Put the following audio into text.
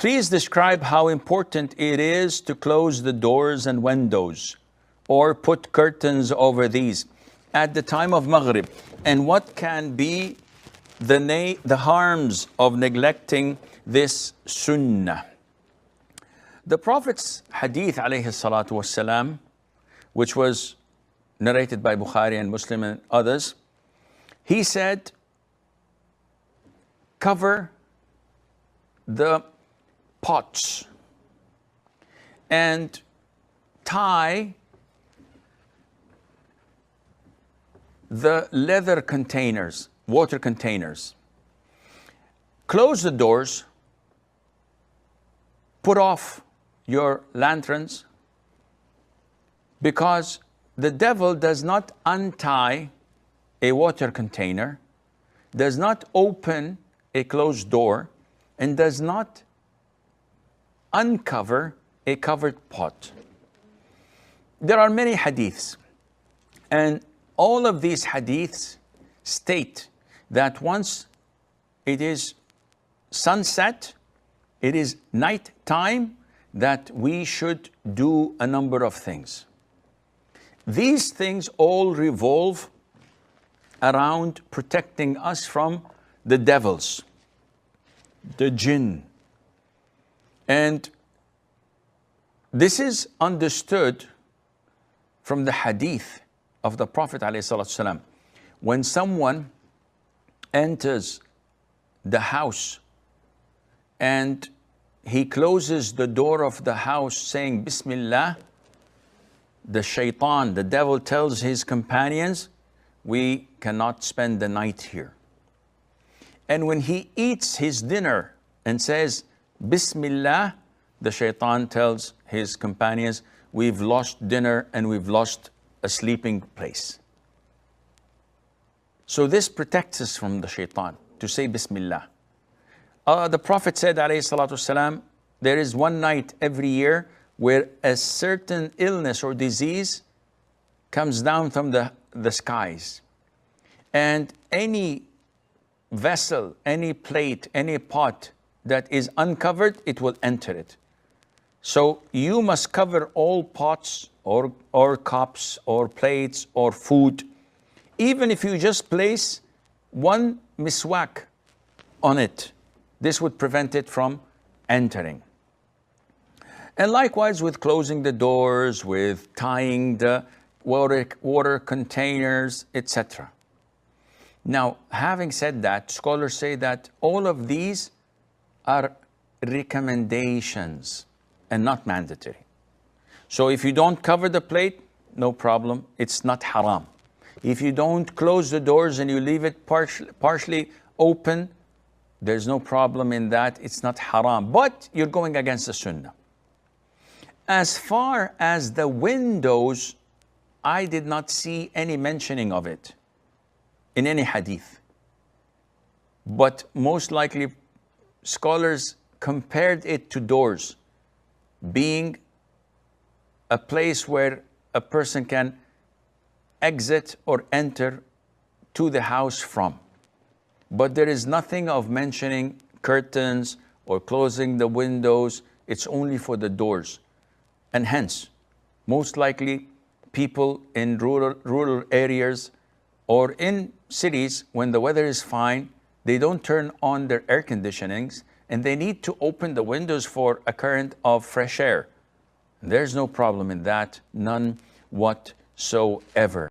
please describe how important it is to close the doors and windows or put curtains over these at the time of Maghrib, and what can be the harms of neglecting this sunnah. The Prophet's Hadith alayhi salatu wassalam, which was narrated by Bukhari and Muslim and others, he said, cover the pots and tie the leather containers, water containers. Close the doors, put off your lanterns, because the devil does not untie a water container, does not open a closed door, and does not uncover a covered pot. There are many hadiths, and all of these hadiths state that once it is sunset, it is night time, that we should do a number of things. These things all revolve around protecting us from the devils, the jinn. And this is understood from the hadith of the Prophet ﷺ. When someone enters the house and he closes the door of the house saying Bismillah, the shaitan, the devil, tells his companions, we cannot spend the night here. And when he eats his dinner and says Bismillah, the shaitan tells his companions, we've lost dinner and we've lost a sleeping place. So this protects us from the shaitan, to say Bismillah. The Prophet said, alayhi salatu wasalam, there is one night every year where a certain illness or disease comes down from the skies. And any vessel, any plate, any pot that is uncovered, it will enter it. So you must cover all pots or cups or plates or food. Even if you just place one miswak on it, this would prevent it from entering. And likewise with closing the doors, with tying the water containers, etc. Now, having said that, scholars say that all of these are recommendations and not mandatory. So if you don't cover the plate, no problem, it's not haram. If you don't close the doors and you leave it partially open, there's no problem in that, it's not haram, but you're going against the sunnah. As far as the windows, I did not see any mentioning of it in any hadith. But most likely, scholars compared it to doors, being a place where a person can exit or enter to the house from. But there is nothing of mentioning curtains or closing the windows. It's only for the doors. And hence, most likely people in rural areas or in cities, when the weather is fine, they don't turn on their air conditionings and they need to open the windows for a current of fresh air. There's no problem in that, none whatsoever.